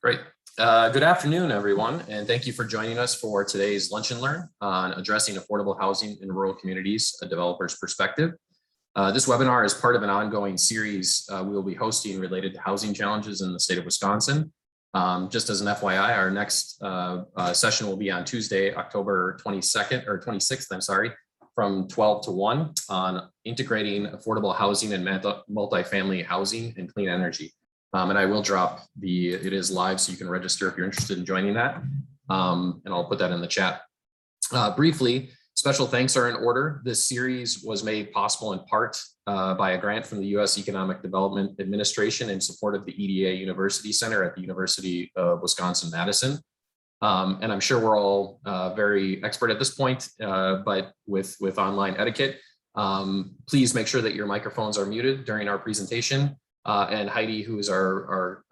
Great. Good afternoon, everyone, and thank you for joining us for today's Lunch and Learn on addressing affordable housing in rural communities, a developer's perspective. This webinar is part of an ongoing series we will be hosting related to housing challenges in the state of Wisconsin. Just as an FYI, our next session will be on Tuesday, October 22nd or 26th, I'm sorry, from 12 to 1 on integrating affordable housing and multifamily housing and clean energy. And I will drop it is live, so you can register if you're interested in joining that. And I'll put that in the chat. Briefly, special thanks are in order. This series was made possible in part by a grant from the U.S. Economic Development Administration in support of the EDA University Center at the University of Wisconsin-Madison. And I'm sure we're all very expert at this point, but with online etiquette, please make sure that your microphones are muted during our presentation. And Heidi, who is our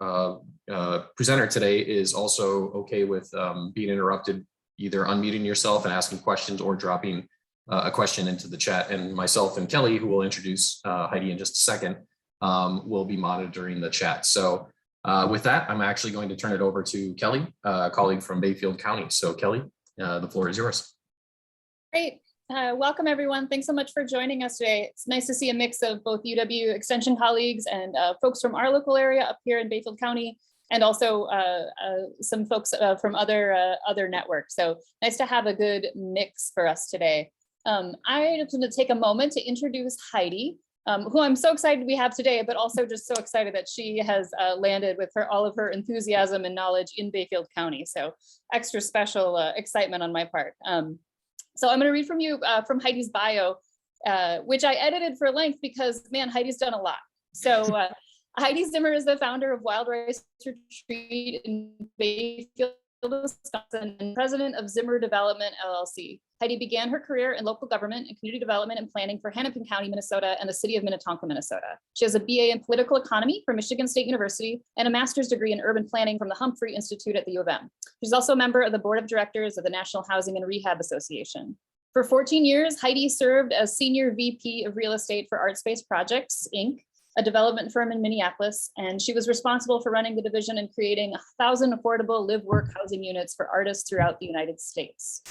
presenter today, is also okay with being interrupted, either unmuting yourself and asking questions or dropping a question into the chat. And myself and Kelly, who will introduce Heidi in just a second, will be monitoring the chat. So with that, I'm actually going to turn it over to Kelly, a colleague from Bayfield County. So Kelly, the floor is yours. Great. Welcome, everyone. Thanks so much for joining us today. It's nice to see a mix of both UW Extension colleagues and folks from our local area up here in Bayfield County, and also some folks from other networks. So nice to have a good mix for us today. I just want to take a moment to introduce Heidi, who I'm so excited we have today, but also just so excited that she has landed with all of her enthusiasm and knowledge in Bayfield County. So extra special excitement on my part. So I'm going to read from you from Heidi's bio, which I edited for length because, man, Heidi's done a lot. So Heidi Zimmer is the founder of Wild Rice Retreat in Bayfield, Wisconsin, and president of Zimmer Development, LLC. Heidi began her career in local government and community development and planning for Hennepin County, Minnesota, and the city of Minnetonka, Minnesota. She has a BA in political economy from Michigan State University and a master's degree in urban planning from the Humphrey Institute at the U of M. She's also a member of the board of directors of the National Housing and Rehab Association. For 14 years, Heidi served as senior VP of real estate for Artspace Projects, Inc., a development firm in Minneapolis, and she was responsible for running the division and creating 1,000 affordable live-work housing units for artists throughout the United States.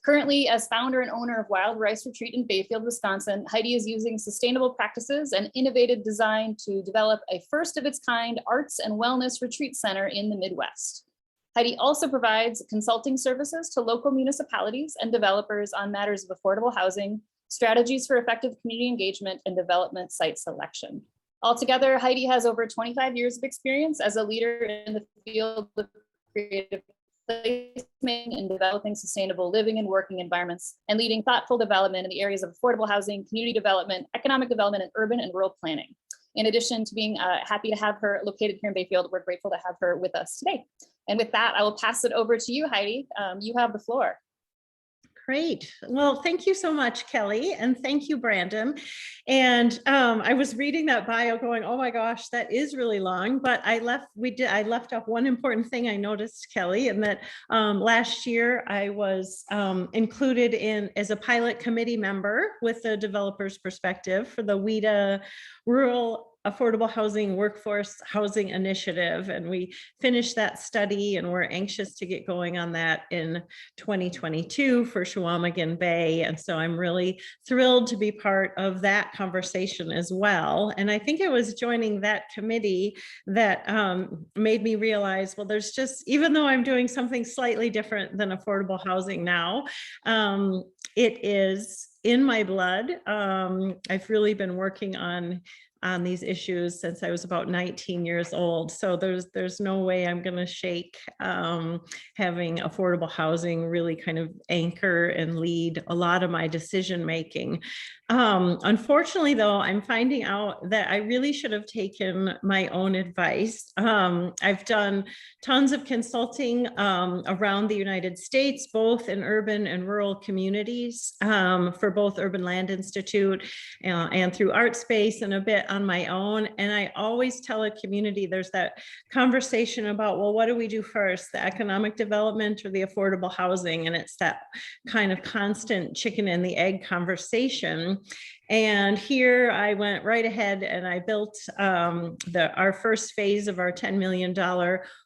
Currently, as founder and owner of Wild Rice Retreat in Bayfield, Wisconsin, Heidi is using sustainable practices and innovative design to develop a first-of-its-kind arts and wellness retreat center in the Midwest. Heidi also provides consulting services to local municipalities and developers on matters of affordable housing, strategies for effective community engagement, and development site selection. Altogether, Heidi has over 25 years of experience as a leader in the field of creative placemaking and developing sustainable living and working environments, and leading thoughtful development in the areas of affordable housing, community development, economic development, and urban and rural planning. In addition to being happy to have her located here in Bayfield, we're grateful to have her with us today. And with that, I will pass it over to you, Heidi. You have the floor. Great. Well, thank you so much, Kelly. And thank you, Brandon. And I was reading that bio going, oh my gosh, that is really long, but I left off one important thing I noticed, Kelly, and that last year I was included as a pilot committee member with the developer's perspective for the WIDA Rural Affordable Housing Workforce Housing Initiative. And we finished that study and we're anxious to get going on that in 2022 for Chequamegon Bay. And so I'm really thrilled to be part of that conversation as well. And I think it was joining that committee that made me realize, well, there's just, even though I'm doing something slightly different than affordable housing now, it is in my blood. I've really been working on these issues since I was about 19 years old. So there's no way I'm going to shake having affordable housing really kind of anchor and lead a lot of my decision making. Unfortunately, though, I'm finding out that I really should have taken my own advice. I've done tons of consulting around the United States, both in urban and rural communities, for both Urban Land Institute and through Art Space and a bit on my own. And I always tell a community, there's that conversation about, well, what do we do first, the economic development or the affordable housing? And it's that kind of constant chicken and the egg conversation. And here I went right ahead and I built our first phase of our $10 million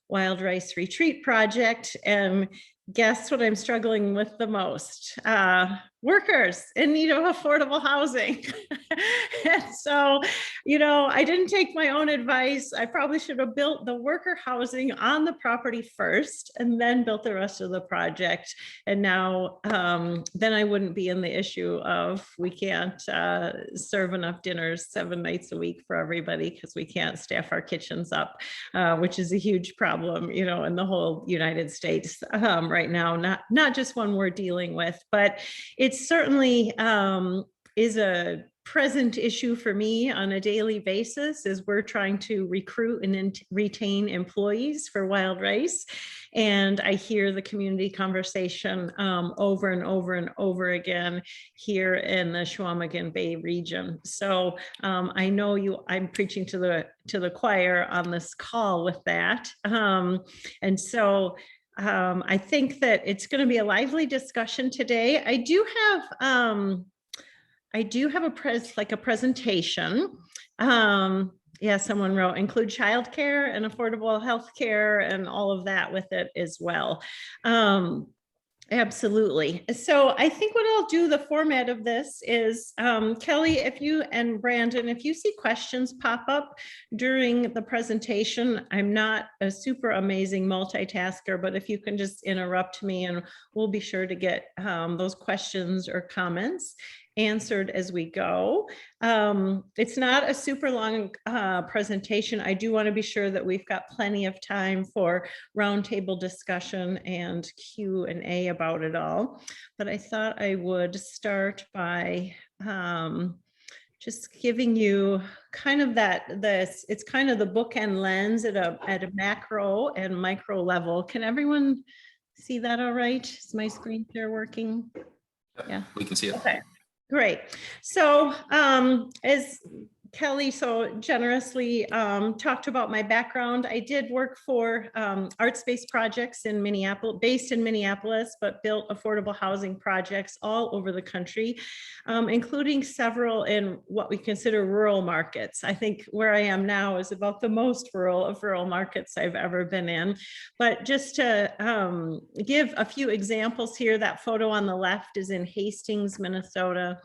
wild rice retreat project. And guess what I'm struggling with the most? Workers in need of affordable housing. And so, I didn't take my own advice. I probably should have built the worker housing on the property first and then built the rest of the project. And now, then I wouldn't be in the issue of we can't serve enough dinners 7 nights a week for everybody because we can't staff our kitchens up, which is a huge problem, in the whole United States right now, not just one we're dealing with, but it certainly is a present issue for me on a daily basis as we're trying to recruit and retain employees for Wild Rice. And I hear the community conversation over and over and over again here in the Chequamegon Bay region. So I know I'm preaching to the choir on this call with that. And so I think that it's going to be a lively discussion today. I do have a presentation. Yeah, someone wrote include childcare and affordable health care and all of that with it as well. Absolutely. So I think what I'll do, the format of this is, Kelly, and Brandon, if you see questions pop up during the presentation, I'm not a super amazing multitasker, but if you can just interrupt me and we'll be sure to get those questions or comments answered as we go. It's not a super long presentation. I do want to be sure that we've got plenty of time for roundtable discussion and Q&A about it all. But I thought I would start by just giving you kind of it's kind of the bookend lens at a macro and micro level. Can everyone see that all right? Is my screen share working? Yeah, we can see it. Okay. Great. So as Kelly so generously talked about my background, I did work for Art Space projects in Minneapolis, based in Minneapolis, but built affordable housing projects all over the country, including several in what we consider rural markets. I think where I am now is about the most rural of rural markets I've ever been in. But just to give a few examples here, that photo on the left is in Hastings, Minnesota.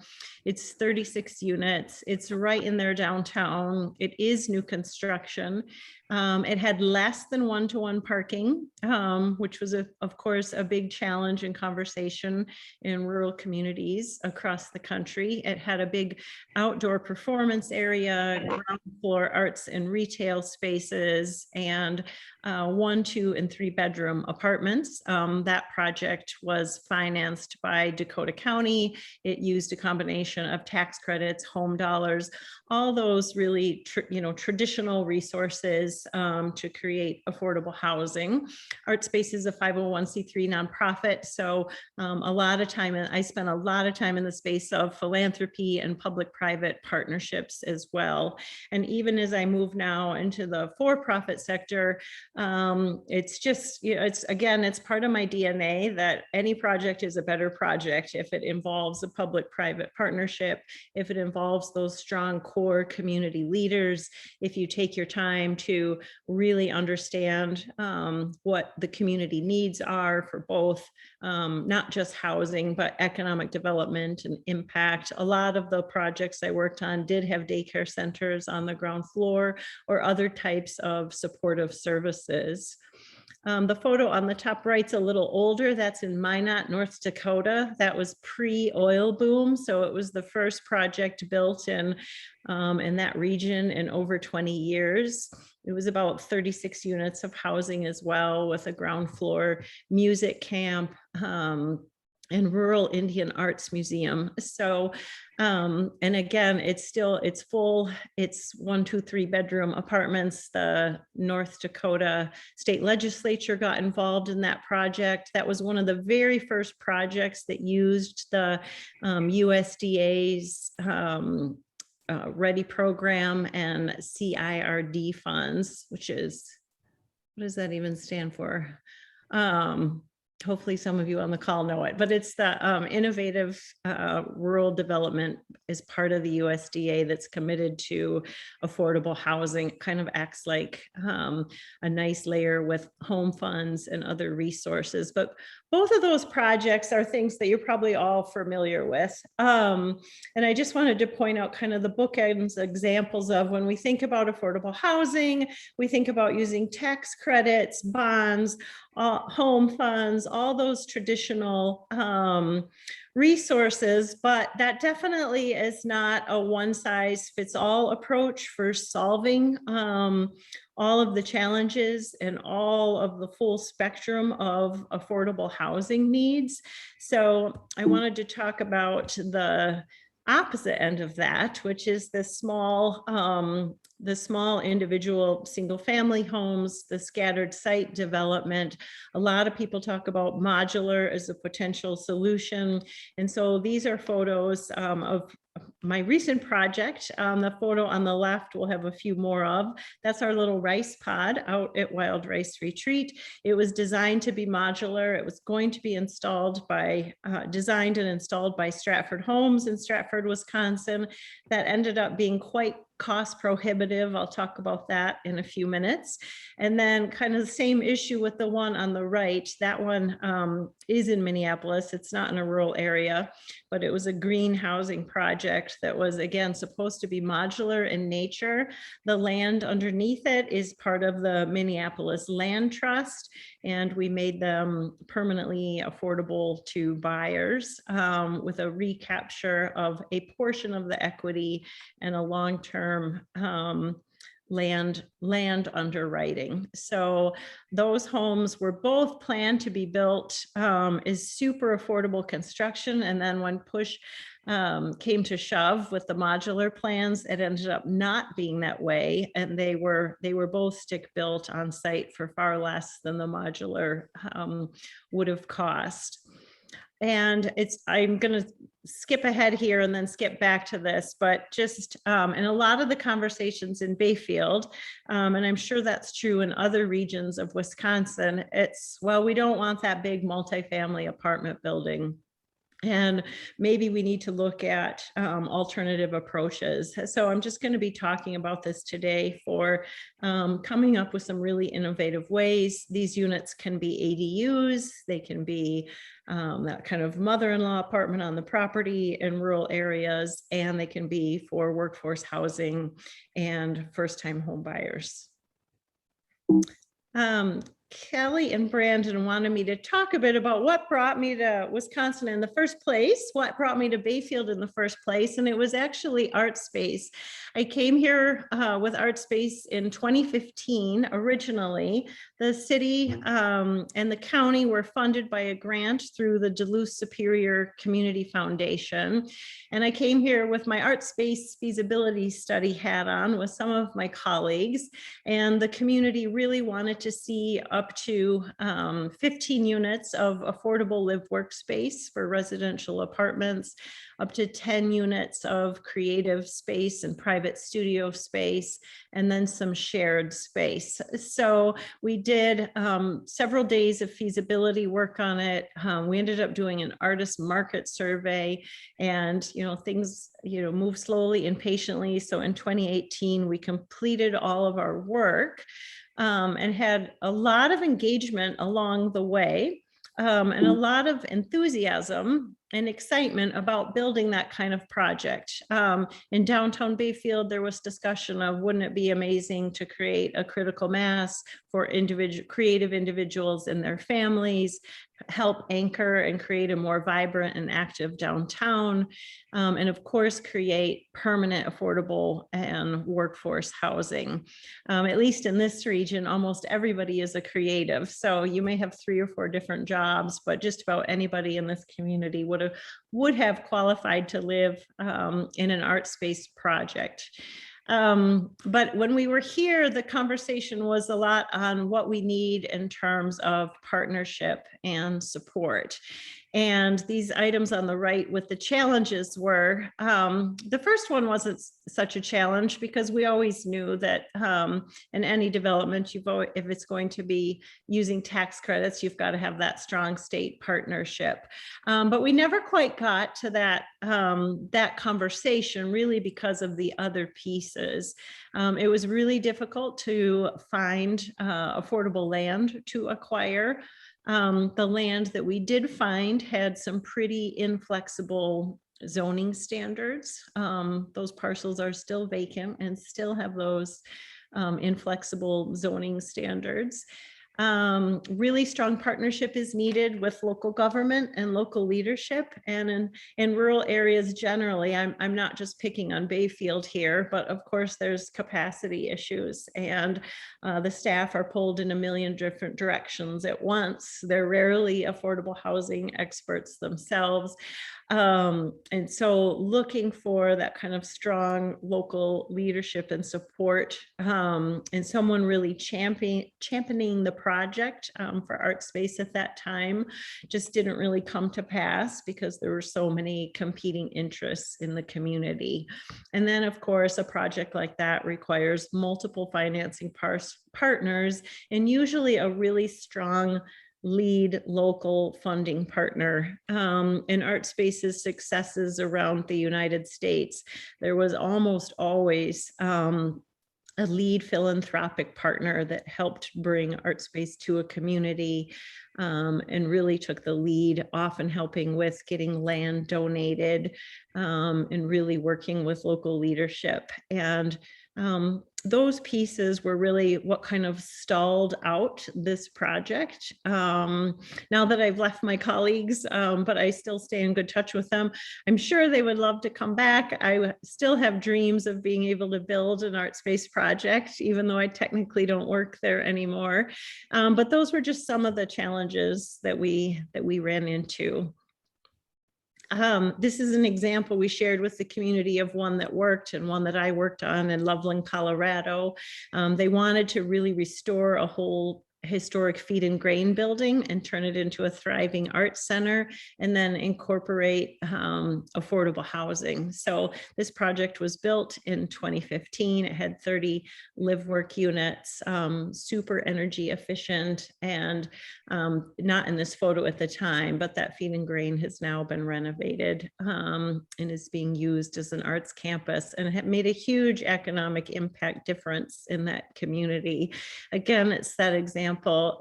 It's 36 units. It's right in their downtown. It is new construction. It had less than one-to-one parking, which was, of course, a big challenge and conversation in rural communities across the country. It had a big outdoor performance area, ground floor arts and retail spaces, and 1, 2, and 3 bedroom apartments. That project was financed by Dakota County. It used a combination of tax credits, home dollars, all those really traditional resources to create affordable housing. Art Space is a 501c3 nonprofit, so a lot of time, and I spent a lot of time in the space of philanthropy and public-private partnerships as well. And even as I move now into the for-profit sector, it's just, it's part of my DNA that any project is a better project if it involves a public-private partnership, if it involves those strong core community leaders, if you take your time to really understand what the community needs are for both, not just housing, but economic development and impact. A lot of the projects I worked on did have daycare centers on the ground floor or other types of supportive services. The photo on the top right's a little older. That's in Minot, North Dakota. That was pre-oil boom. So it was the first project built in that region in over 20 years. It was about 36 units of housing as well, with a ground floor music camp, and Rural Indian Arts Museum. So, and again, it's full, it's 1, 2, 3 bedroom apartments. The North Dakota State Legislature got involved in that project. That was one of the very first projects that used the USDA's READY program and CIRD funds, which is, what does that even stand for? Hopefully some of you on the call know it, but it's the innovative rural development is part of the USDA that's committed to affordable housing. It kind of acts like a nice layer with home funds and other resources. But both of those projects are things that you're probably all familiar with. And I just wanted to point out kind of the bookends examples of when we think about affordable housing, we think about using tax credits, bonds, home funds, all those traditional resources, but that definitely is not a one-size-fits-all approach for solving all of the challenges and all of the full spectrum of affordable housing needs. So I wanted to talk about the opposite end of that, which is the small individual single family homes, the scattered site development. A lot of people talk about modular as a potential solution. And so these are photos of my recent project. The photo on the left we'll have a few more of. That's our little rice pod out at Wild Rice Retreat. It was designed to be modular. It was going to be installed by, designed and installed by Stratford Homes in Stratford, Wisconsin. That ended up being quite cost prohibitive. I'll talk about that in a few minutes. And then kind of the same issue with the one on the right. That one is in Minneapolis. It's not in a rural area, but it was a green housing project that was, again, supposed to be modular in nature. The land underneath it is part of the Minneapolis Land Trust, and we made them permanently affordable to buyers with a recapture of a portion of the equity and a long-term land underwriting. So those homes were both planned to be built as super affordable construction, and then when push came to shove with the modular plans, it ended up not being that way, and they were both stick built on site for far less than the modular would have cost. And I'm going to skip ahead here and then skip back to this, but just in a lot of the conversations in Bayfield, and I'm sure that's true in other regions of Wisconsin, it's, well, we don't want that big multifamily apartment building. And maybe we need to look at alternative approaches. So I'm just going to be talking about this today for coming up with some really innovative ways. These units can be ADUs, they can be that kind of mother-in-law apartment on the property in rural areas, and they can be for workforce housing and first-time home buyers. Kelly and Brandon wanted me to talk a bit about what brought me to Wisconsin in the first place, what brought me to Bayfield in the first place, and it was actually ArtSpace. I came here with ArtSpace in 2015 originally. The city and the county were funded by a grant through the Duluth Superior Community Foundation. And I came here with my ArtSpace feasibility study hat on with some of my colleagues, and the community really wanted to see up to 15 units of affordable live workspace for residential apartments, up to 10 units of creative space and private studio space, and then some shared space. So we did several days of feasibility work on it. We ended up doing an artist market survey, and things move slowly and patiently. So in 2018, we completed all of our work and had a lot of engagement along the way and a lot of enthusiasm and excitement about building that kind of project. In downtown Bayfield, there was discussion of, wouldn't it be amazing to create a critical mass for creative individuals and their families, help anchor and create a more vibrant and active downtown, and of course, create permanent, affordable, and workforce housing. At least in this region, almost everybody is a creative. So you may have 3 or 4 different jobs, but just about anybody in this community would have qualified to live in an art space project. But when we were here, the conversation was a lot on what we need in terms of partnership and support. And these items on the right with the challenges were, the first one wasn't such a challenge because we always knew that in any development, if it's going to be using tax credits, you've got to have that strong state partnership. But we never quite got to that, that conversation really because of the other pieces. It was really difficult to find affordable land to acquire. The land that we did find had some pretty inflexible zoning standards. Those parcels are still vacant and still have those inflexible zoning standards. Really strong partnership is needed with local government and local leadership, and in rural areas generally. I'm not just picking on Bayfield here, but of course there's capacity issues, and the staff are pulled in a million different directions at once. They're rarely affordable housing experts themselves. And so looking for that kind of strong local leadership and support, and someone really championing the project for art space at that time just didn't really come to pass because there were so many competing interests in the community. And then of course, a project like that requires multiple financing partners and usually a really strong lead local funding partner. In art spaces successes around the United States, there was almost always a lead philanthropic partner that helped bring art space to a community, and really took the lead, often helping with getting land donated, and really working with local leadership. And those pieces were really what kind of stalled out this project. Now that I've left my colleagues, but I still stay in good touch with them, I'm sure they would love to come back. I still have dreams of being able to build an art space project, even though I technically don't work there anymore. But those were just some of the challenges that we ran into. This is an example we shared with the community of one that worked and one that I worked on in Loveland, Colorado. They wanted to really restore a whole historic feed and grain building and turn it into a thriving art center, and then incorporate affordable housing. So this project was built in 2015. It had 30 live work units, super energy efficient, and not in this photo at the time, but that feed and grain has now been renovated and is being used as an arts campus, and it made a huge economic impact difference in that community. Again, it's that example,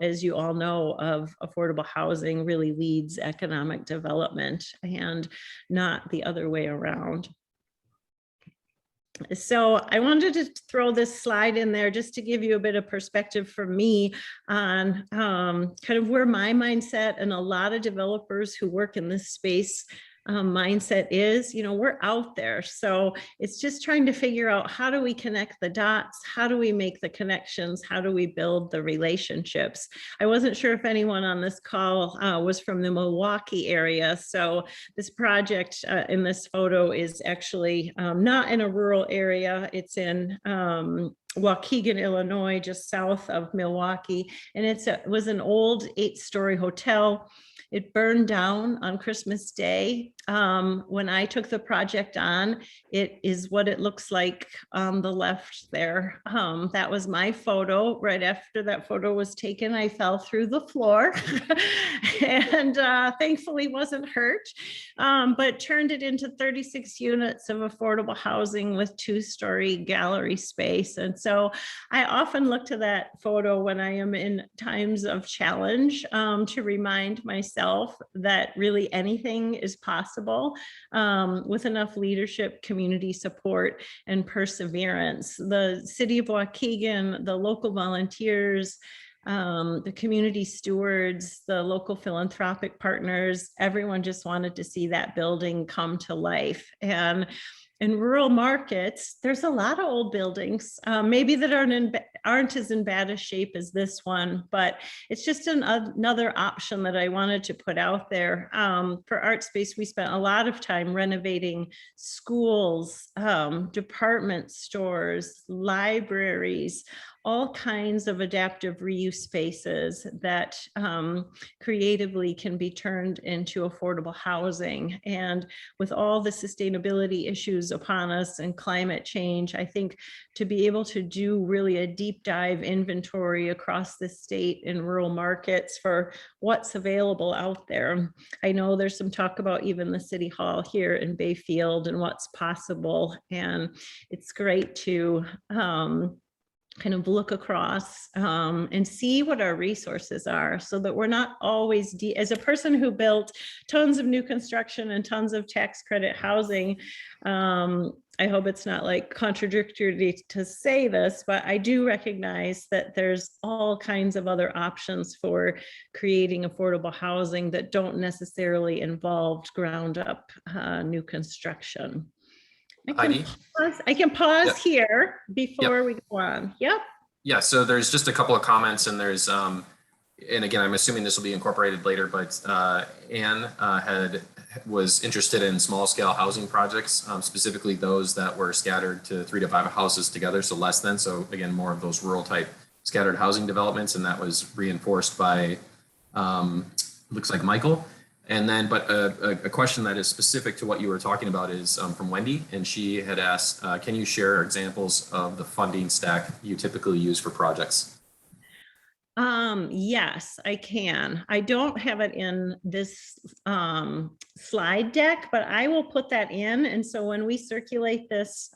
as you all know, of affordable housing really leads economic development and not the other way around. So I wanted to throw this slide in there just to give you a bit of perspective from me on kind of where my mindset and a lot of developers who work in this space mindset is. You know, we're out there. So it's just trying to figure out, how do we connect the dots? How do we make the connections? How do we build the relationships? I wasn't sure if anyone on this call was from the Milwaukee area. So this project in this photo is actually not in a rural area. It's in Waukegan, Illinois, just south of Milwaukee. And it was an old 8-story hotel. It burned down on Christmas Day when I took the project on, it is what it looks like on the left there. That was my photo. Right after that photo was taken, I fell through the floor and thankfully wasn't hurt, but turned it into 36 units of affordable housing with 2-story gallery space. And so I often look to that photo when I am in times of challenge to remind myself that really anything is possible with enough leadership, community support, and perseverance. The city of Waukegan, the local volunteers, the community stewards, the local philanthropic partners, everyone just wanted to see that building come to life. And in rural markets, there's a lot of old buildings, maybe that aren't as in bad a shape as this one, but it's just another option that I wanted to put out there. For Art Space, we spent a lot of time renovating schools, department stores, libraries, all kinds of adaptive reuse spaces that creatively can be turned into affordable housing. And with all the sustainability issues upon us and climate change, I think to be able to do really a deep dive inventory across the state in rural markets for what's available out there. I know there's some talk about even the city hall here in Bayfield and what's possible. And it's great to kind of look across and see what our resources are so that we're not always, as a person who built tons of new construction and tons of tax credit housing, I hope it's not like contradictory to say this, but I do recognize that there's all kinds of other options for creating affordable housing that don't necessarily involve ground up new construction. I can pause here before we go on. Yep. Yeah, so there's just a couple of comments, and there's, and again, I'm assuming this will be incorporated later, but Anne was interested in small scale housing projects, specifically those that were scattered to 3 to 5 houses together, so less than. So again, more of those rural type scattered housing developments, and that was reinforced by, looks like Michael. And then, but a question that is specific to what you were talking about is from Wendy, and she had asked, can you share examples of the funding stack you typically use for projects? Yes, I can. I don't have it in this slide deck, but I will put that in. And so when we circulate this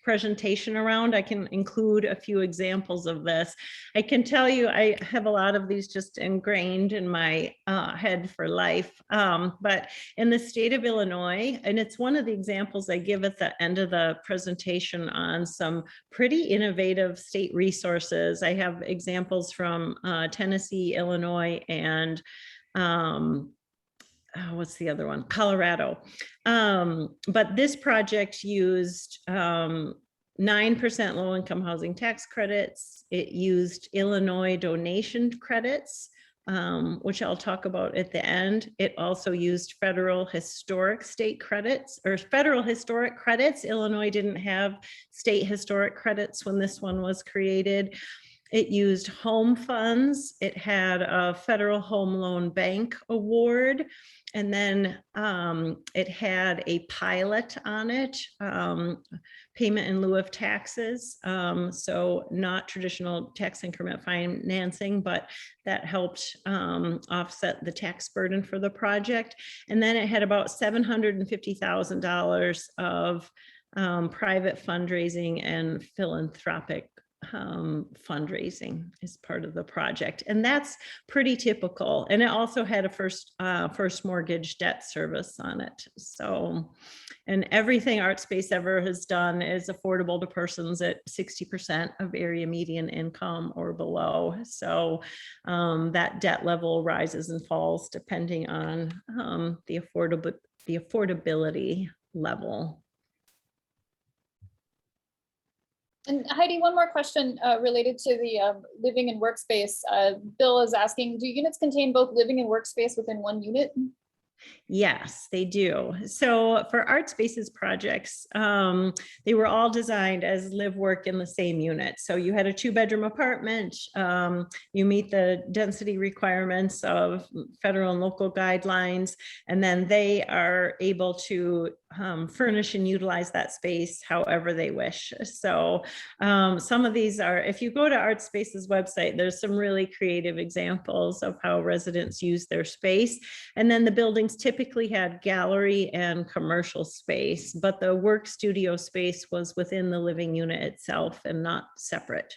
presentation around, I can include a few examples of this. I can tell you, I have a lot of these just ingrained in my head for life. But in the state of Illinois, and it's one of the examples I give at the end of the presentation on some pretty innovative state resources. I have examples from Tennessee, Illinois, and what's the other one? Colorado. But this project used 9% low-income housing tax credits. It used Illinois donation credits, which I'll talk about at the end. It also used federal historic state credits or federal historic credits. Illinois didn't have state historic credits when this one was created. It used home funds. It had a federal home loan bank award. And then it had a pilot on it, payment in lieu of taxes. So not traditional tax increment financing, but that helped offset the tax burden for the project. And then it had about $750,000 of private fundraising and philanthropic fundraising as part of the project. And that's pretty typical. And it also had a first mortgage debt service on it. So, and everything ArtSpace ever has done is affordable to persons at 60% of area median income or below. So that debt level rises and falls depending on the affordability level. And Heidi, one more question related to the living and workspace. Bill is asking, do units contain both living and workspace within one unit? Yes, they do. So for art spaces projects, they were all designed as live work in the same unit. So you had a 2-bedroom apartment, you meet the density requirements of federal and local guidelines, and then they are able to furnish and utilize that space however they wish. So some of these are, if you go to Art Spaces website, there's some really creative examples of how residents use their space. And then the buildings typically had gallery and commercial space, but the work studio space was within the living unit itself and not separate.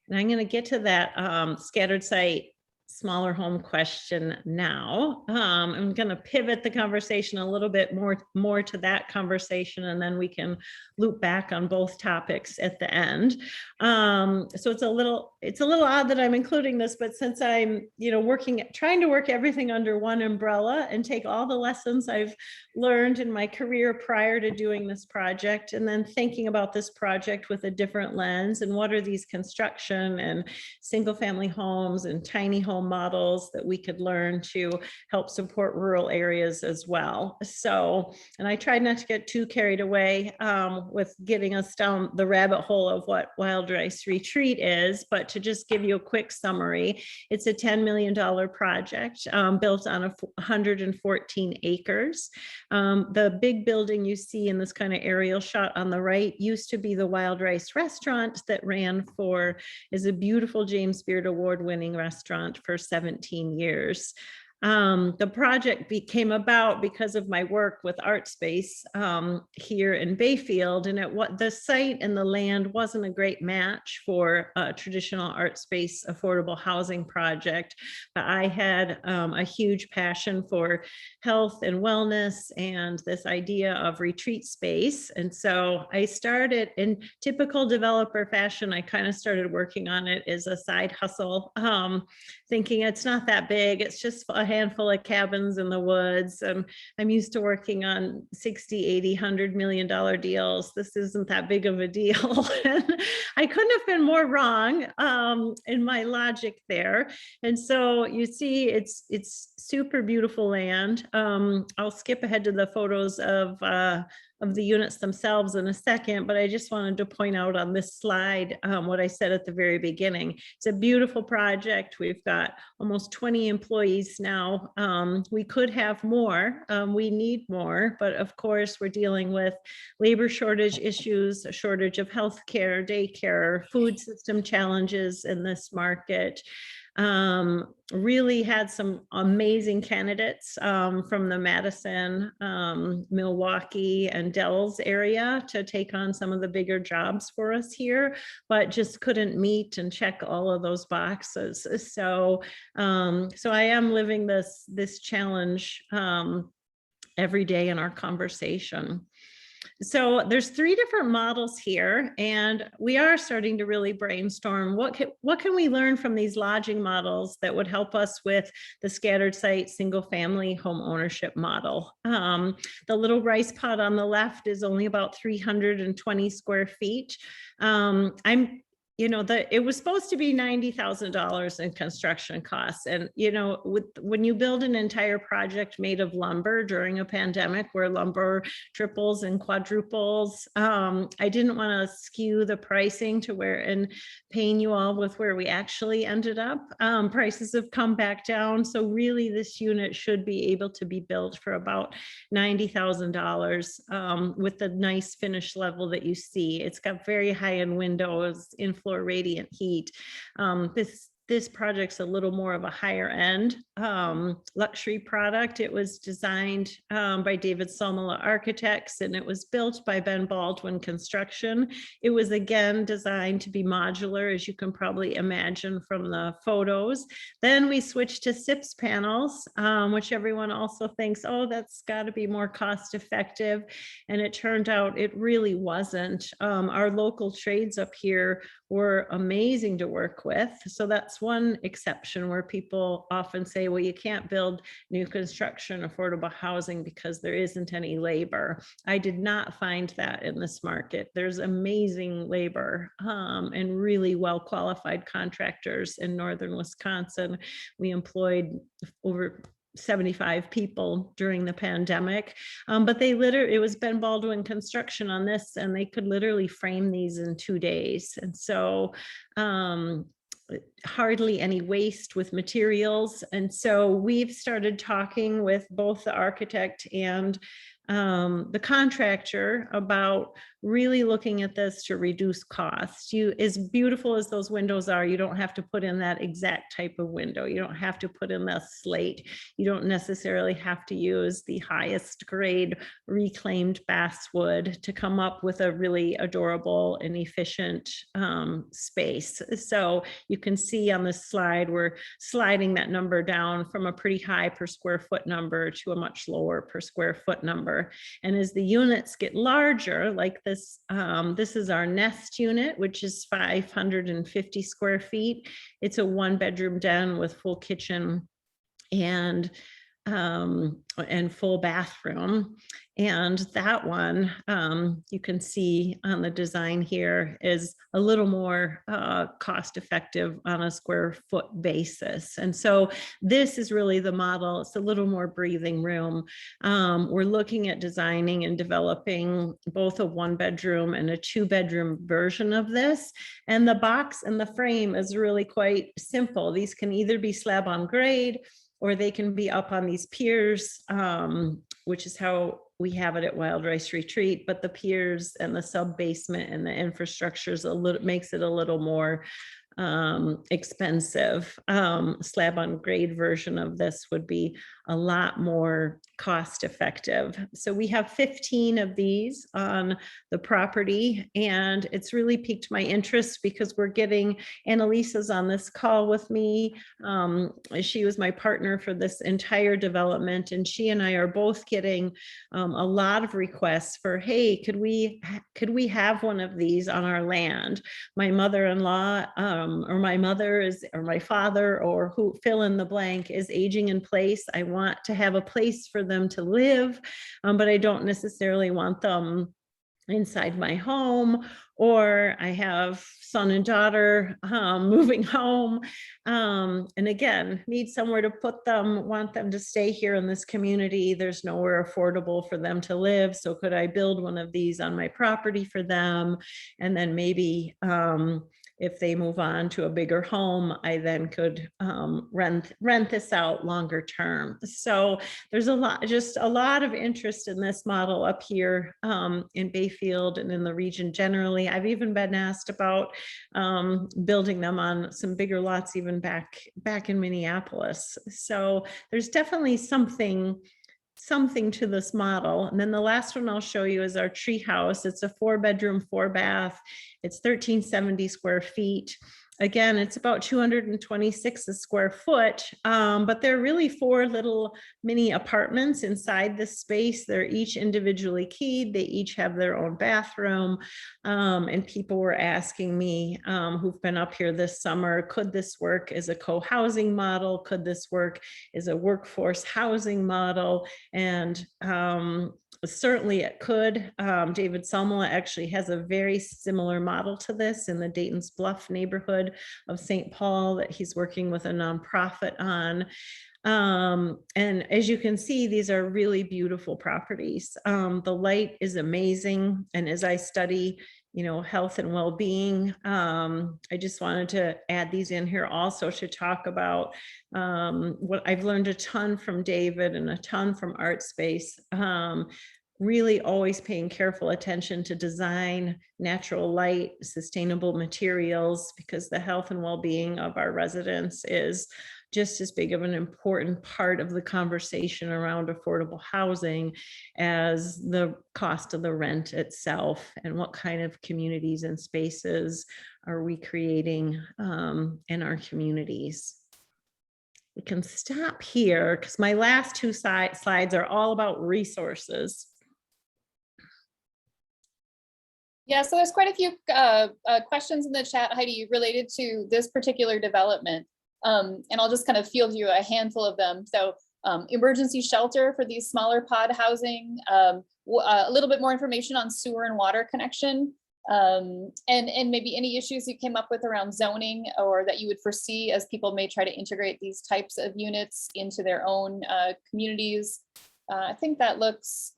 And I'm going to get to that scattered site smaller home question now. I'm going to pivot the conversation a little bit more to that conversation, and then we can loop back on both topics at the end. So it's a little odd that I'm including this, but since I'm trying to work everything under one umbrella and take all the lessons I've learned in my career prior to doing this project, and then thinking about this project with a different lens, and what are these construction and single family homes and tiny home models that we could learn to help support rural areas as well. So, and I tried not to get too carried away with getting us down the rabbit hole of what Wild Rice Retreat is, but to just give you a quick summary, it's a $10 million project built on 114 acres. The big building you see in this kind of aerial shot on the right used to be the Wild Rice restaurant that is a beautiful James Beard Award-winning restaurant for 17 years. The project came about because of my work with Art Space here in Bayfield, and the site and the land wasn't a great match for a traditional art space affordable housing project. But I had a huge passion for health and wellness and this idea of retreat space. And so I started, in typical developer fashion, I kind of started working on it as a side hustle, thinking it's not that big, it's just a handful of cabins in the woods. And I'm used to working on 60, 80, $100 million deals. This isn't that big of a deal. And I couldn't have been more wrong in my logic there. And so you see, it's super beautiful land. I'll skip ahead to the photos of the units themselves in a second, but I just wanted to point out on this slide what I said at the very beginning. It's a beautiful project. We've got almost 20 employees now. We could have more. We need more, but of course we're dealing with labor shortage issues, a shortage of healthcare, daycare, food system challenges in this market. Really had some amazing candidates from the Madison, Milwaukee, and Dells area to take on some of the bigger jobs for us here, but just couldn't meet and check all of those boxes. So, so I am living this challenge every day in our conversation. So there's 3 different models here, and we are starting to really brainstorm what can we learn from these lodging models that would help us with the scattered site single family home ownership model. The little rice pod on the left is only about 320 square feet. It was supposed to be $90,000 in construction costs. And, when you build an entire project made of lumber during a pandemic where lumber triples and quadruples, I didn't want to skew the pricing to and pain you all with where we actually ended up. Prices have come back down. So really this unit should be able to be built for about $90,000 with the nice finish level that you see. It's got very high-end windows, in-floor radiant heat. This project's a little more of a higher end luxury product. It was designed by David Somala Architects, and it was built by Ben Baldwin Construction. It was again designed to be modular, as you can probably imagine from the photos. Then we switched to SIPS panels, which everyone also thinks, oh, that's got to be more cost effective. And it turned out it really wasn't. Our local trades up here were amazing to work with. So that's that's one exception where people often say, well, you can't build new construction affordable housing because there isn't any labor. I did not find that in this market. There's amazing labor and really well qualified contractors in northern Wisconsin. We employed over 75 people during the pandemic, but it was Ben Baldwin Construction on this, and they could literally frame these in 2 days. And so hardly any waste with materials. And so we've started talking with both the architect and the contractor about really looking at this to reduce costs. As beautiful as those windows are, you don't have to put in that exact type of window. You don't have to put in the slate. You don't necessarily have to use the highest grade reclaimed basswood to come up with a really adorable and efficient space. So you can see on this slide, we're sliding that number down from a pretty high per square foot number to a much lower per square foot number. And as the units get larger, like this is our nest unit, which is 550 square feet. It's a 1-bedroom den with full kitchen and full bathroom. And that one, you can see on the design here, is a little more cost effective on a square foot basis. And so this is really the model. It's a little more breathing room. We're looking at designing and developing both a 1-bedroom and a 2-bedroom version of this. And the box and the frame is really quite simple. These can either be slab on grade, or they can be up on these piers, which is how we have it at Wild Rice Retreat. But the piers and the sub basement and the infrastructure makes it a little more expensive. Slab on grade version of this would be a lot more cost effective. So we have 15 of these on the property, and it's really piqued my interest because we're getting, Annalisa's on this call with me. She was my partner for this entire development, and she and I are both getting a lot of requests for, hey, could we have one of these on our land? My mother-in-law or my mother is, or my father, or who, fill in the blank, is aging in place. I want to have a place for them to live, but I don't necessarily want them inside my home, or I have son and daughter moving home, and again, need somewhere to put them, want them to stay here in this community. There's nowhere affordable for them to live. So could I build one of these on my property for them? And then maybe if they move on to a bigger home, I then could rent this out longer term. So there's just a lot of interest in this model up here in Bayfield and in the region generally. I've even been asked about building them on some bigger lots, even back in Minneapolis. So there's definitely something to this model. And then the last one I'll show you is our tree house. It's a 4-bedroom, 4-bath. It's 1,370 square feet. Again, it's about 226 a square foot, but they're really 4 little mini apartments inside this space. They're each individually keyed. They each have their own bathroom. And people were asking me who've been up here this summer, could this work as a co-housing model? Could this work as a workforce housing model? And certainly it could. David Salmola actually has a very similar model to this in the Dayton's Bluff neighborhood of St. Paul that he's working with a nonprofit on. And as you can see, these are really beautiful properties. The light is amazing. And as I study, health and well-being, I just wanted to add these in here also to talk about what I've learned a ton from David and a ton from ArtSpace. Really always paying careful attention to design, natural light, sustainable materials, because the health and well-being of our residents is just as big of an important part of the conversation around affordable housing as the cost of the rent itself, and what kind of communities and spaces are we creating in our communities. We can stop here because my last 2 slides are all about resources. Yeah, so there's quite a few questions in the chat, Heidi, related to this particular development. And I'll just kind of field you a handful of them. So emergency shelter for these smaller pod housing, a little bit more information on sewer and water connection, and maybe any issues you came up with around zoning or that you would foresee as people may try to integrate these types of units into their own communities. I think that looks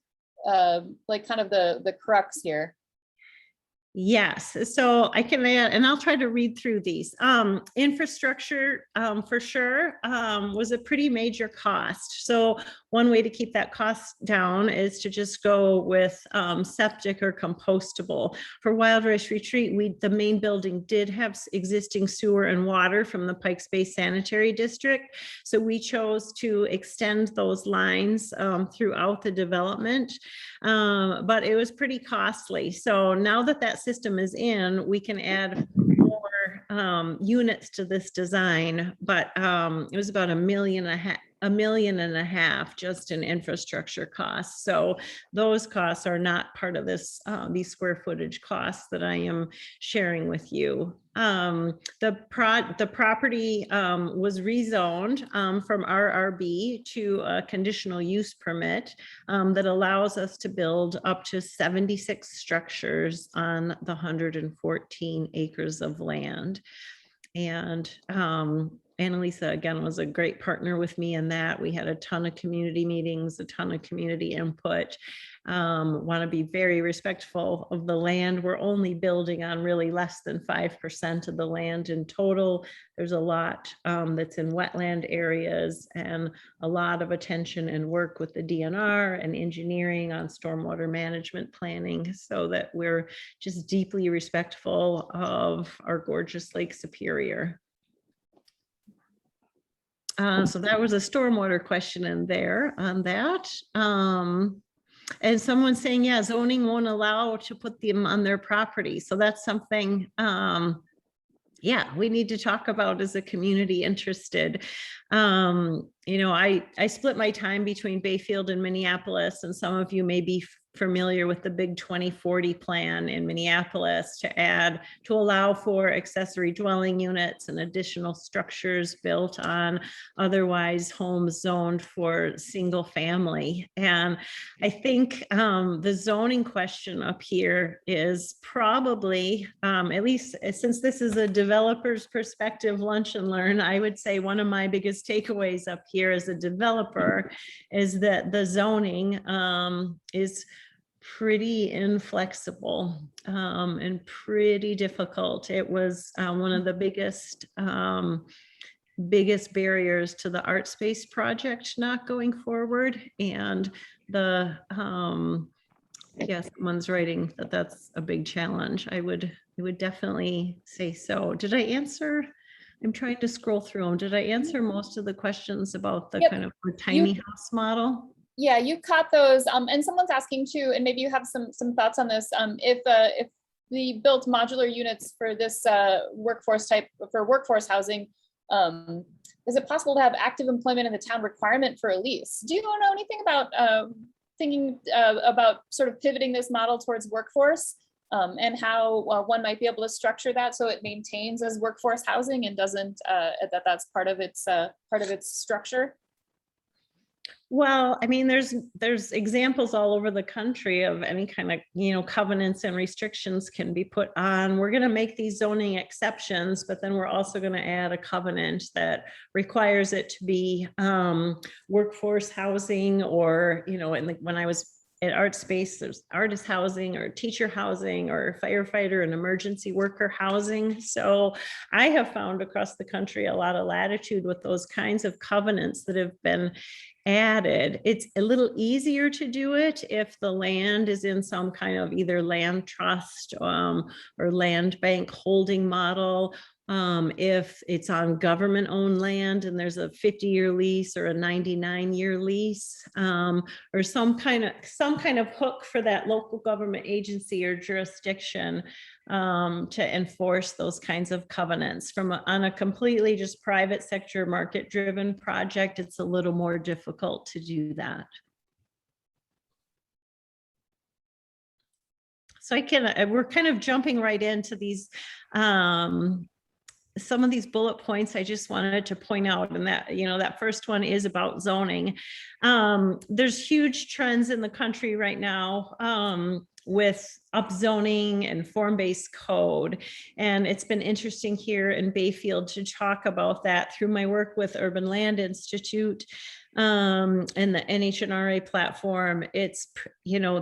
like kind of the crux here. Yes, so I can add, and I'll try to read through these. Infrastructure, for sure, was a pretty major cost. So one way to keep that cost down is to just go with septic or compostable. For Wild Rice Retreat, the main building did have existing sewer and water from the Pikes Bay Sanitary District. So we chose to extend those lines throughout the development, but it was pretty costly. So now that that system is in, we can add more units to this design, but it was about $1.5 million just in infrastructure costs. So those costs are not part of this, these square footage costs that I am sharing with you. The property was rezoned from RRB to a conditional use permit that allows us to build up to 76 structures on the 114 acres of land. And Annalisa, again, was a great partner with me in that. We had a ton of community meetings, a ton of community input. Want to be very respectful of the land. We're only building on really less than 5% of the land in total. There's a lot that's in wetland areas and a lot of attention and work with the DNR and engineering on stormwater management planning so that we're just deeply respectful of our gorgeous Lake Superior. So that was a stormwater question in there on that. And someone saying, yeah, zoning won't allow to put them on their property. So that's something, yeah, we need to talk about as a community interested. You know, I split my time between Bayfield and Minneapolis, and some of you may be familiar with the big 2040 plan in Minneapolis to allow for accessory dwelling units and additional structures built on otherwise homes zoned for single family. And I think the zoning question up here is probably, at least since this is a developer's perspective lunch and learn, I would say one of my biggest takeaways up here as a developer is that the zoning is pretty inflexible and pretty difficult. It was one of the biggest barriers to the art space project not going forward. And the yes, someone's writing that that's a big challenge. I would definitely say so. Did I answer? I'm trying to scroll through them. Did I answer most of the questions about the kind of tiny house model? Yeah, you caught those. And someone's asking too, and maybe you have some thoughts on this. If we built modular units for this workforce housing, is it possible to have active employment in the town requirement for a lease? Do you know anything about thinking about sort of pivoting this model towards workforce and how one might be able to structure that so it maintains as workforce housing and doesn't that's part of its structure? Well, I mean, there's examples all over the country of any kind of, you know, covenants and restrictions can be put on. We're going to make these zoning exceptions, but then we're also going to add a covenant that requires it to be workforce housing, or, you know, and when I was at Art Space, there's artist housing or teacher housing or firefighter and emergency worker housing. So I have found across the country a lot of latitude with those kinds of covenants that have been added. It's a little easier to do it if the land is in some kind of either land trust or land bank holding model. If it's on government owned land and there's a 50-year lease or a 99-year lease, or some kind of hook for that local government agency or jurisdiction to enforce those kinds of covenants. On a completely just private sector market driven project, it's a little more difficult to do that. So we're kind of jumping right into these some of these bullet points I just wanted to point out, and that, that first one is about zoning. There's huge trends in the country right now with upzoning and form-based code. And it's been interesting here in Bayfield to talk about that through my work with Urban Land Institute and the NHNRA platform. It's,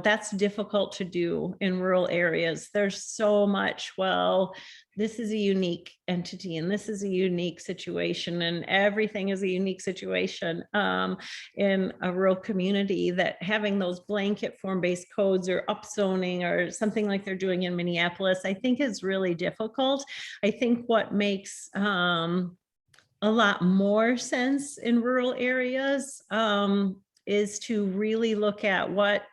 that's difficult to do in rural areas. There's so much, well, this is a unique entity and this is a unique situation and everything is a unique situation in a rural community, that having those blanket form-based codes or upzoning or something like they're doing in Minneapolis, I think is really difficult. I think what makes a lot more sense in rural areas is to really look at what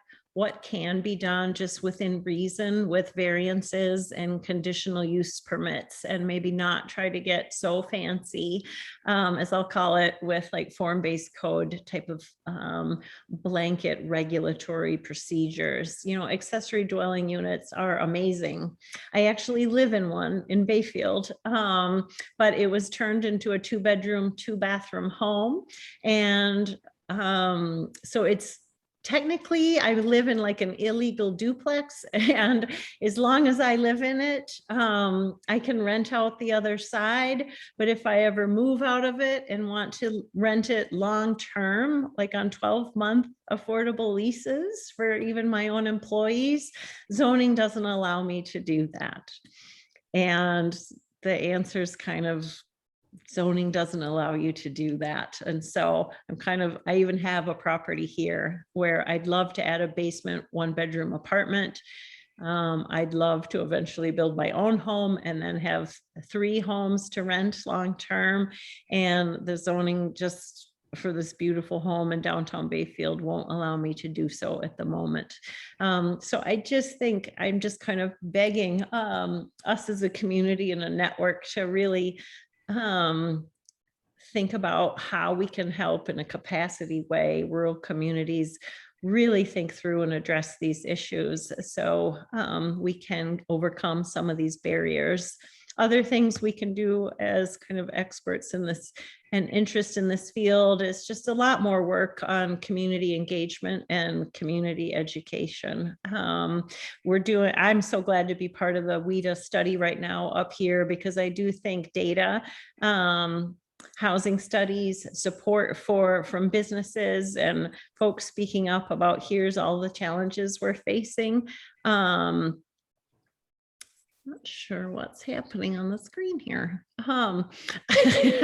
can be done just within reason with variances and conditional use permits, and maybe not try to get so fancy, as I'll call it, with like form-based code type of blanket regulatory procedures. Accessory dwelling units are amazing. I actually live in one in Bayfield, but it was turned into a 2-bedroom, 2-bathroom home. And so it's, technically, I live in like an illegal duplex, and as long as I live in it, I can rent out the other side. But if I ever move out of it and want to rent it long-term, like on 12-month affordable leases for even my own employees, zoning doesn't allow me to do that. And the answer is kind of, zoning doesn't allow you to do that. And so I even have a property here where I'd love to add a basement 1-bedroom apartment. I'd love to eventually build my own home and then have 3 homes to rent long-term. And the zoning just for this beautiful home in downtown Bayfield won't allow me to do so at the moment. So I just think I'm just kind of begging us as a community and a network to really think about how we can help in a capacity way rural communities really think through and address these issues, so we can overcome some of these barriers. Other things we can do as kind of experts in this and interest in this field is just a lot more work on community engagement and community education. I'm so glad to be part of the WIDA study right now up here, because I do think data, housing studies, support from businesses and folks speaking up about here's all the challenges we're facing. Not sure what's happening on the screen here. It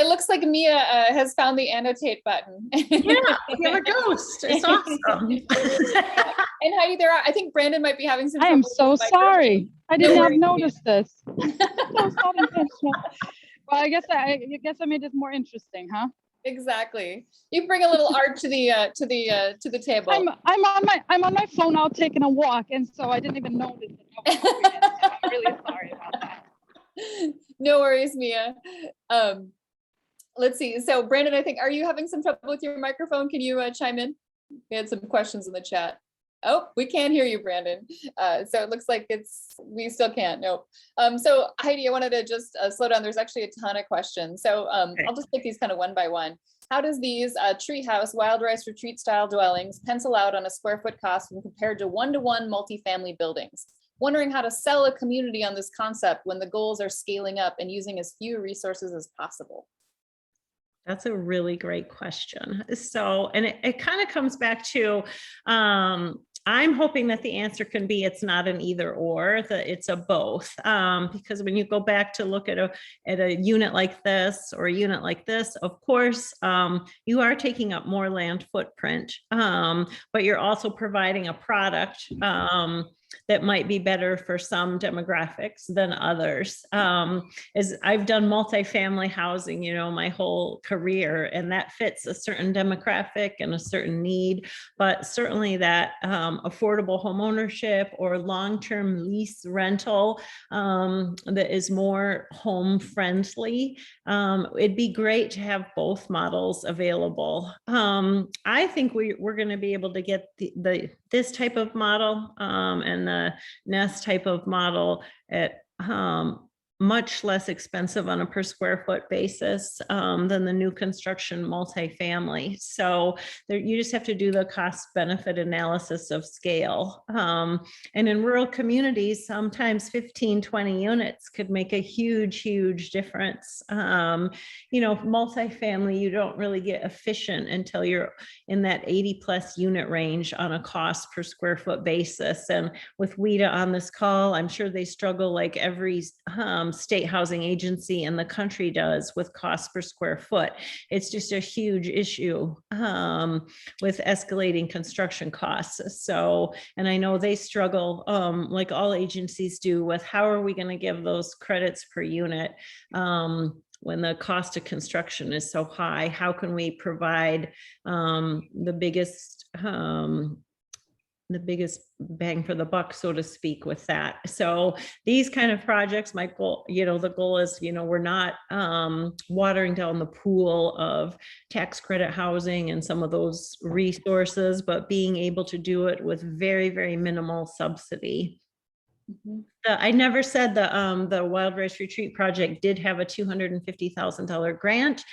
looks like Mia has found the annotate button. Yeah, we have a ghost. It's awesome. And Heidi, I think Brandon might be having some. I am so sorry. I did not notice this. Well, I guess I made this more interesting, huh? Exactly. You bring a little art to the table. I'm on my phone out taking a walk, and so I didn't even notice it. So I'm really sorry about that. No worries, Mia. Let's see. So Brandon, I think, are you having some trouble with your microphone? Can you chime in? We had some questions in the chat. Oh, we can't hear you, Brandon. So it looks like we still can't. Nope. So Heidi, I wanted to just slow down. There's actually a ton of questions. So Okay. I'll just take these kind of one by one. How does these treehouse wild rice retreat style dwellings pencil out on a square foot cost when compared to one-to-one multifamily buildings? Wondering how to sell a community on this concept when the goals are scaling up and using as few resources as possible. That's a really great question. So, and it kind of comes back to, I'm hoping that the answer can be it's not an either or, that it's a both. Because when you go back to look at a unit like this or a unit like this, of course, you are taking up more land footprint, but you're also providing a product that might be better for some demographics than others. As I've done multifamily housing, my whole career, and that fits a certain demographic and a certain need, but certainly that affordable home ownership or long-term lease rental that is more home friendly. It'd be great to have both models available. I think we're going to be able to get this type of model and the nest type of model at much less expensive on a per square foot basis than the new construction multifamily. So there, you just have to do the cost benefit analysis of scale. And in rural communities, sometimes 15, 20 units could make a huge difference. You know, multifamily, you don't really get efficient until you're in that 80+ unit range on a cost per square foot basis. And with WIDA on this call, I'm sure they struggle like every state housing agency in the country does with cost per square foot. It's just a huge issue with escalating construction costs. So, and I know they struggle like all agencies do with how are we going to give those credits per unit when the cost of construction is so high. How can we provide the biggest bang for the buck, so to speak, with that. So these kind of projects, my goal, you know, the goal is, you know, we're not watering down the pool of tax credit housing and some of those resources, but being able to do it with very minimal subsidy. I never said the Wild Rice Retreat project did have a $250,000 grant,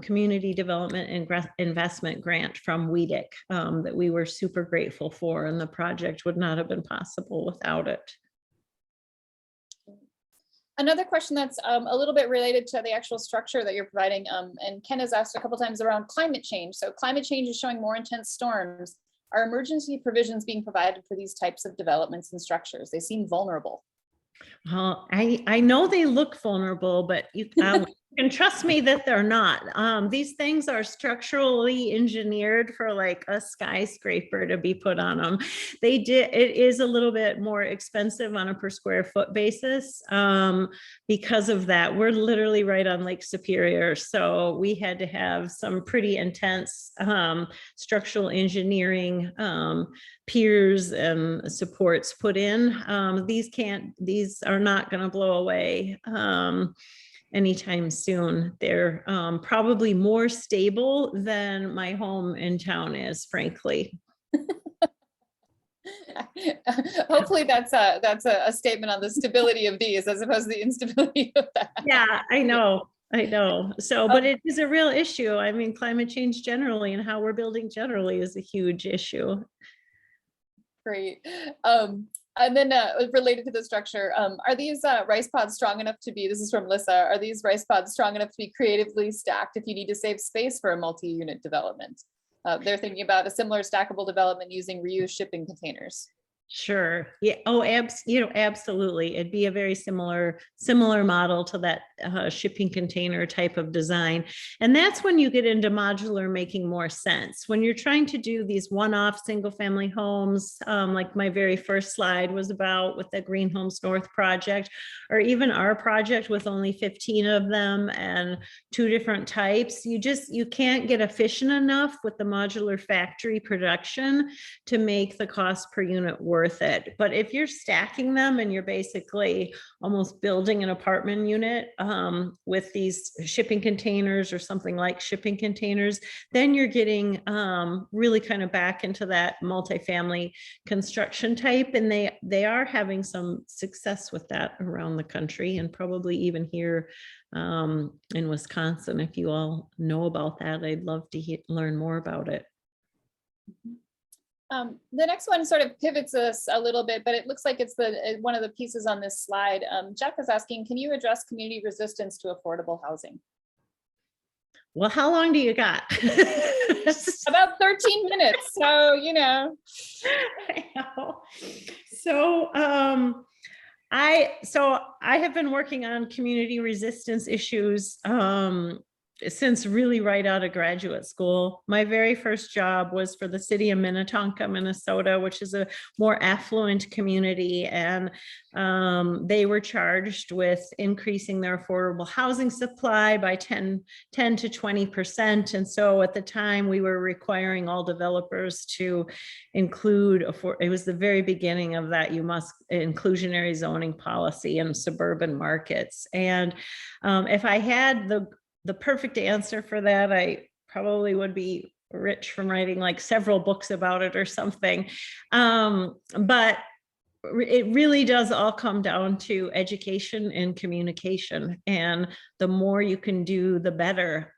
community development and investment grant from WEDC that we were super grateful for, and the project would not have been possible without it. Another question that's a little bit related to the actual structure that you're providing, and Ken has asked a couple times around climate change. So climate change is showing more intense storms. Are emergency provisions being provided for these types of developments and structures? They seem vulnerable. Well, I know they look vulnerable, but you can trust me that they're not. These things are structurally engineered for like a skyscraper to be put on them. It is a little bit more expensive on a per square foot basis because of that. We're literally right on Lake Superior. So we had to have some pretty intense structural engineering piers and supports put in. These are not going to blow away anytime soon. They're probably more stable than my home in town is, frankly. Hopefully that's a statement on the stability of these as opposed to the instability of that. Yeah, I know. So, but it is a real issue. I mean, climate change generally and how we're building generally is a huge issue. Great. And then related to the structure, are these rice pods strong enough to be, this is from Lissa, are these rice pods strong enough to be creatively stacked if you need to save space for a multi-unit development? They're thinking about a similar stackable development using reused shipping containers. Sure. Yeah. Oh, absolutely. It'd be a very similar model to that shipping container type of design. And that's when you get into modular making more sense. When you're trying to do these one-off single family homes, like my very first slide was about with the Green Homes North project, or even our project with only 15 of them and 2 different types, you can't get efficient enough with the modular factory production to make the cost per unit worth it. But if you're stacking them and you're basically almost building an apartment unit with these shipping containers or something like shipping containers, then you're getting really kind of back into that multifamily construction type. And they are having some success with that around the country and probably even here in Wisconsin. If you all know about that, I'd love to learn more about it. The next one sort of pivots us a little bit, but it looks like it's one of the pieces on this slide. Jeff is asking, can you address community resistance to affordable housing? Well, how long do you got? About 13 minutes. So, you know. I know. So I have been working on community resistance issues since really right out of graduate school. My very first job was for the city of Minnetonka, Minnesota, which is a more affluent community. And they were charged with increasing their affordable housing supply by 10 to 20%. And so at the time we were requiring all developers to include, it was the very beginning of that, you must inclusionary zoning policy in suburban markets. And if I had the perfect answer for that, I probably would be rich from writing like several books about it or something. But it really does all come down to education and communication, and the more you can do, the better.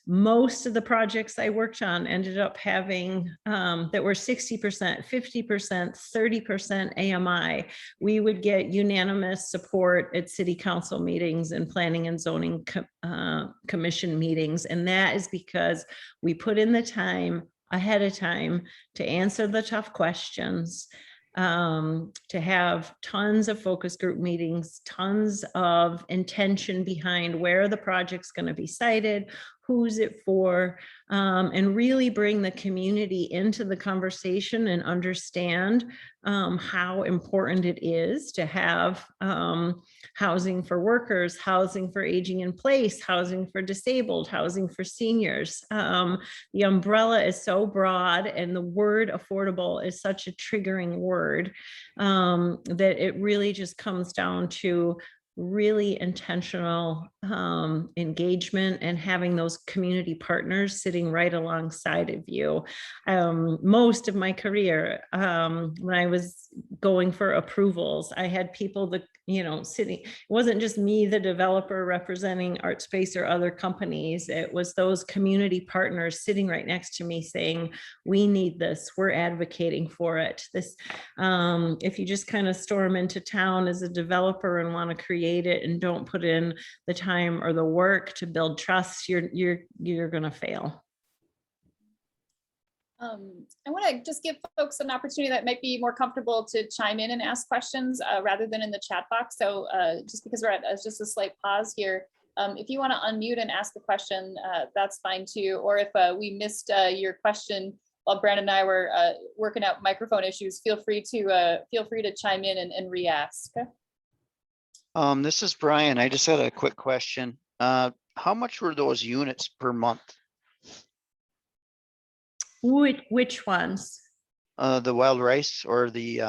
Most of the projects I worked on ended up having that were 60%, 50%, 30% AMI. We would get unanimous support at city council meetings and planning and zoning commission meetings, and that is because we put in the time ahead of time to answer the tough questions, to have tons of focus group meetings, tons of intention behind where the project's going to be sited, who's it for, and really bring the community into the conversation and understand how important it is to have housing for workers, housing for aging in place, housing for disabled, housing for seniors. The umbrella is so broad, and the word affordable is such a triggering word that it really just comes down to really intentional engagement and having those community partners sitting right alongside of you. Most of my career, when I was going for approvals, I had people that, sitting, it wasn't just me, the developer representing ArtSpace or other companies. It was those community partners sitting right next to me saying, we need this, we're advocating for it. This, if you just kind of storm into town as a developer and want to create it and don't put in the time or the work to build trust, you're going to fail. I want to just give folks an opportunity that might be more comfortable to chime in and ask questions rather than in the chat box. So just because we're at just a slight pause here, if you want to unmute and ask a question, that's fine too. Or if we missed your question while Brandon and I were working out microphone issues, feel free to chime in and re-ask. This is Brian. I just had a quick question. How much were those units per month? Which ones? The wild rice or the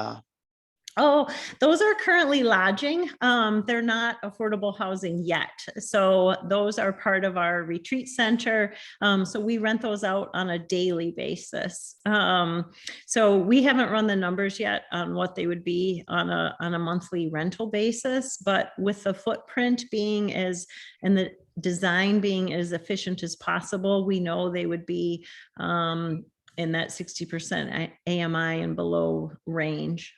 Oh, those are currently lodging. They're not affordable housing yet. So those are part of our retreat center. So we rent those out on a daily basis. So we haven't run the numbers yet on what they would be on a monthly rental basis, but with the footprint being and the design being as efficient as possible, we know they would be in that 60% AMI and below range.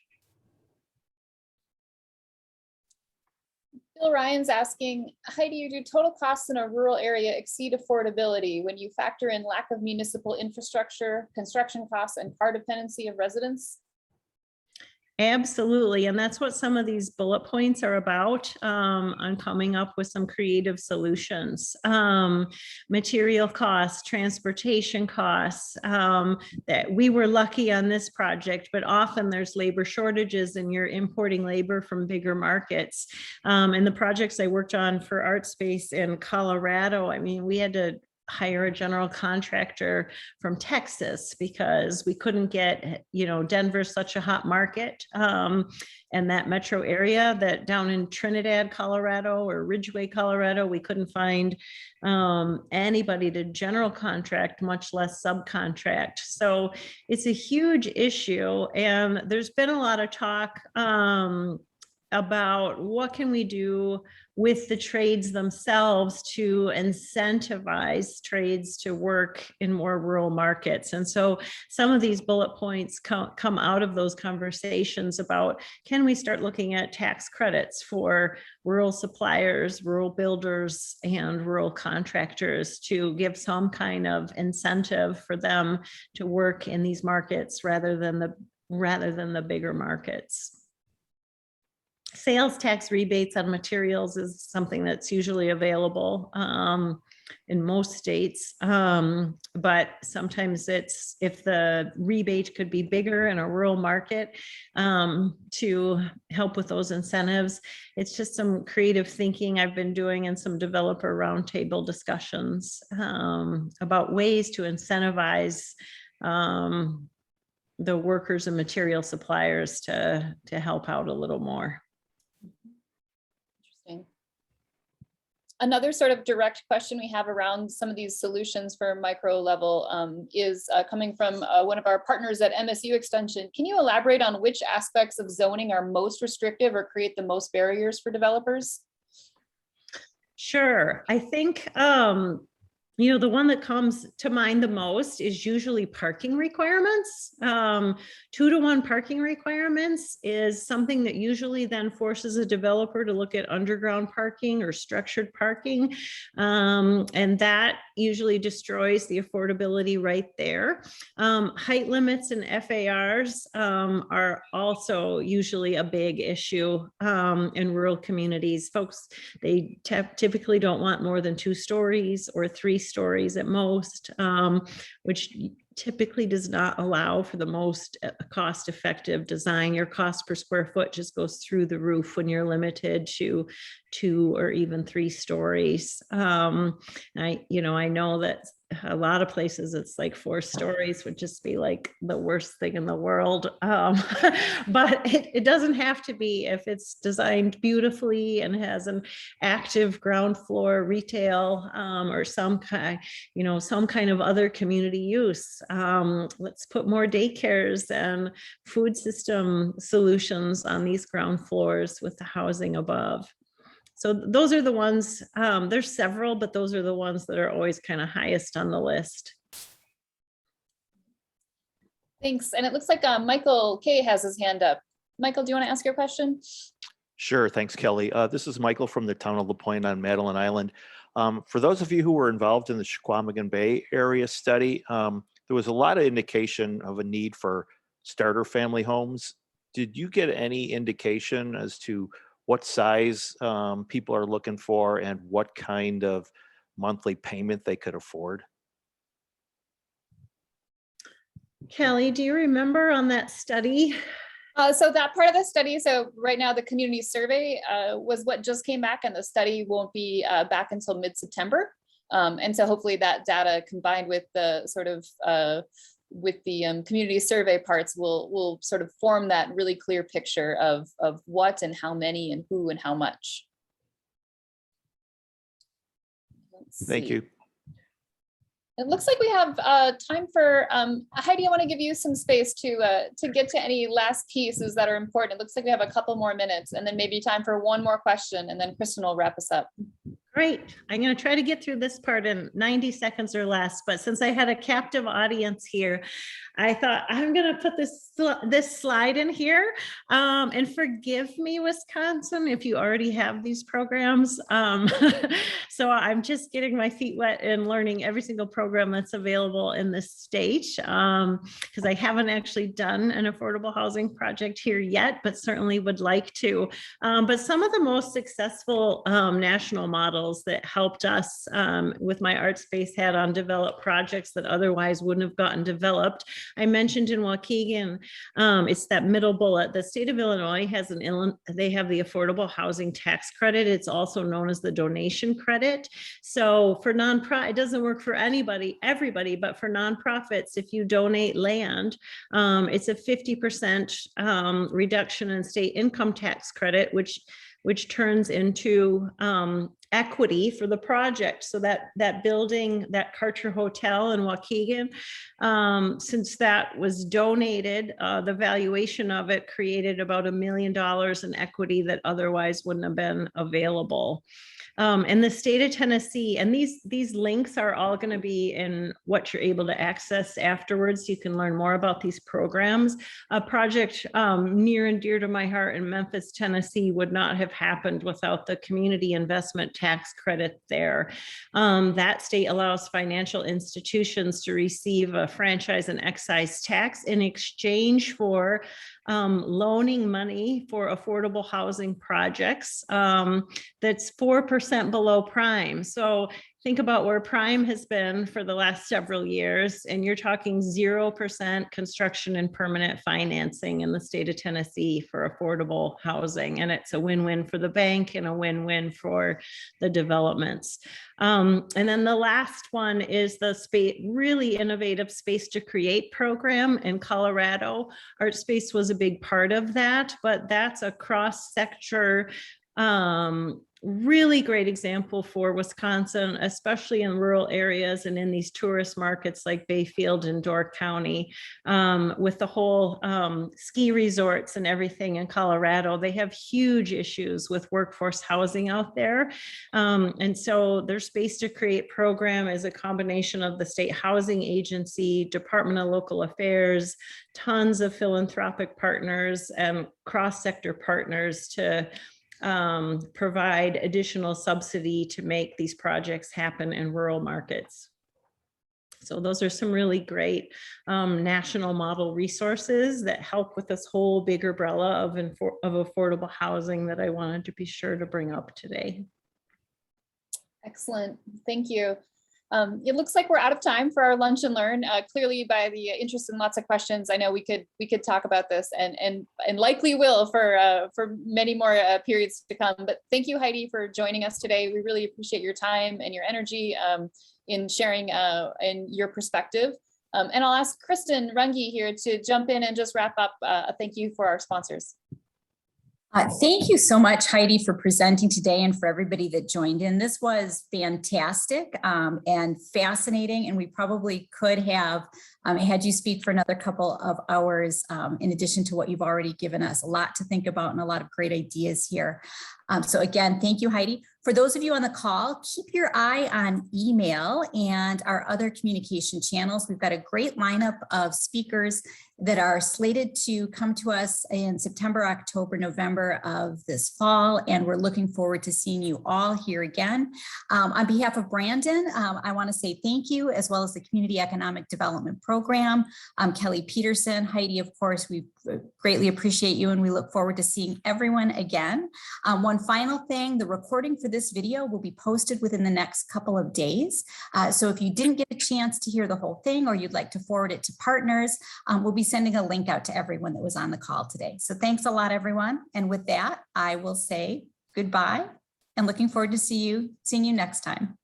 Bill Ryan's asking, Heidi, do total costs in a rural area exceed affordability when you factor in lack of municipal infrastructure, construction costs, and car dependency of residents? Absolutely. And that's what some of these bullet points are about, on coming up with some creative solutions. Material costs, transportation costs, that we were lucky on this project, but often there's labor shortages and you're importing labor from bigger markets. And the projects I worked on for ArtSpace in Colorado, I mean, we had to hire a general contractor from Texas because we couldn't get, Denver's such a hot market, and that metro area, that down in Trinidad, Colorado, or Ridgeway, Colorado, we couldn't find anybody to general contract, much less subcontract. So it's a huge issue, and there's been a lot of talk about what can we do with the trades themselves to incentivize trades to work in more rural markets. And so some of these bullet points come out of those conversations about, can we start looking at tax credits for rural suppliers, rural builders, and rural contractors to give some kind of incentive for them to work in these markets rather than the bigger markets. Sales tax rebates on materials is something that's usually available in most states, but sometimes it's, if the rebate could be bigger in a rural market to help with those incentives. It's just some creative thinking I've been doing and some developer roundtable discussions about ways to incentivize the workers and material suppliers to help out a little more. Interesting. Another sort of direct question we have around some of these solutions for micro level is coming from one of our partners at MSU Extension. Can you elaborate on which aspects of zoning are most restrictive or create the most barriers for developers? Sure. I think, the one that comes to mind the most is usually parking requirements. 2-to-1 parking requirements is something that usually then forces a developer to look at underground parking or structured parking. And that usually destroys the affordability right there. Height limits and FARs are also usually a big issue in rural communities. Folks, they typically don't want more than 2 stories or 3 stories at most, which typically does not allow for the most cost-effective design. Your cost per square foot just goes through the roof when you're limited to 2 or even 3 stories. I know that a lot of places it's like 4 stories would just be like the worst thing in the world. But it doesn't have to be if it's designed beautifully and has an active ground floor retail or some kind of other community use. Let's put more daycares and food system solutions on these ground floors with the housing above. So those are the ones, there's several, but those are the ones that are always kind of highest on the list. Thanks. And it looks like Michael K has his hand up. Michael, do you want to ask your question? Sure. Thanks, Kelly. This is Michael from the town of La Pointe on Madeline Island. For those of you who were involved in the Squamigan Bay area study, there was a lot of indication of a need for starter family homes. Did you get any indication as to what size people are looking for and what kind of monthly payment they could afford? Kelly, do you remember on that study? So that part of the study, so right now the community survey was what just came back, and the study won't be back until mid-September. And so hopefully that data combined with the sort of community survey parts will sort of form that really clear picture of what and how many and who and how much. Thank you. It looks like we have time for Heidi. I want to give you some space to get to any last pieces that are important. It looks like we have a couple more minutes, and then maybe time for one more question, and then Kristen will wrap us up. Great. I'm going to try to get through this part in 90 seconds or less, but since I had a captive audience here, I thought I'm going to put this slide in here. And forgive me, Wisconsin, if you already have these programs. So I'm just getting my feet wet and learning every single program that's available in this state, because I haven't actually done an affordable housing project here yet, but certainly would like to. But some of the most successful national models that helped us with my art space hat on develop projects that otherwise wouldn't have gotten developed. I mentioned in Waukegan, it's that middle bullet. The state of Illinois has they have the affordable housing tax credit. It's also known as the donation credit. So for nonprofit, it doesn't work for everybody, but for nonprofits, if you donate land, it's a 50% reduction in state income tax credit, which turns into equity for the project. So that building, that Karcher Hotel in Waukegan, since that was donated, the valuation of it created about $1 million in equity that otherwise wouldn't have been available. And the state of Tennessee, and these links are all going to be in what you're able to access afterwards. You can learn more about these programs. A project near and dear to my heart in Memphis, Tennessee would not have happened without the community investment tax credit there. That state allows financial institutions to receive a franchise and excise tax in exchange for loaning money for affordable housing projects that's 4% below prime. So think about where prime has been for the last several years, and you're talking 0% construction and permanent financing in the state of Tennessee for affordable housing. And it's a win-win for the bank and a win-win for the developments. And then the last one is the really innovative Space to Create program in Colorado. ArtSpace was a big part of that, but that's a cross-sector really great example for Wisconsin, especially in rural areas and in these tourist markets like Bayfield and Door County, with the whole ski resorts and everything in Colorado. They have huge issues with workforce housing out there. And so their Space to Create program is a combination of the State Housing Agency, Department of Local Affairs, tons of philanthropic partners and cross-sector partners to provide additional subsidy to make these projects happen in rural markets. So those are some really great national model resources that help with this whole big umbrella of affordable housing that I wanted to be sure to bring up today. Excellent, thank you. It looks like we're out of time for our lunch and learn. Clearly, by the interest in lots of questions, I know we could talk about this and likely will for many more periods to come. But thank you, Heidi, for joining us today. We really appreciate your time and your energy in sharing in your perspective. And I'll ask Kristen Runge here to jump in and just wrap up. Thank you for our sponsors. Thank you so much, Heidi, for presenting today and for everybody that joined in. This was fantastic and fascinating, and we probably could have had you speak for another couple of hours in addition to what you've already given us. A lot to think about and a lot of great ideas here. So again, thank you, Heidi. For those of you on the call, keep your eye on email and our other communication channels. We've got a great lineup of speakers that are slated to come to us in September, October, November of this fall, and we're looking forward to seeing you all here again. On behalf of Brandon, I want to say thank you, as well as the Community Economic Development Program. Kelly Peterson, Heidi, of course, we greatly appreciate you, and we look forward to seeing everyone again. One final thing, the recording for this video will be posted within the next couple of days. So if you didn't get a chance to hear the whole thing, or you'd like to forward it to partners, we'll be sending a link out to everyone that was on the call today. So thanks a lot, everyone. And with that, I will say goodbye and looking forward to seeing you next time.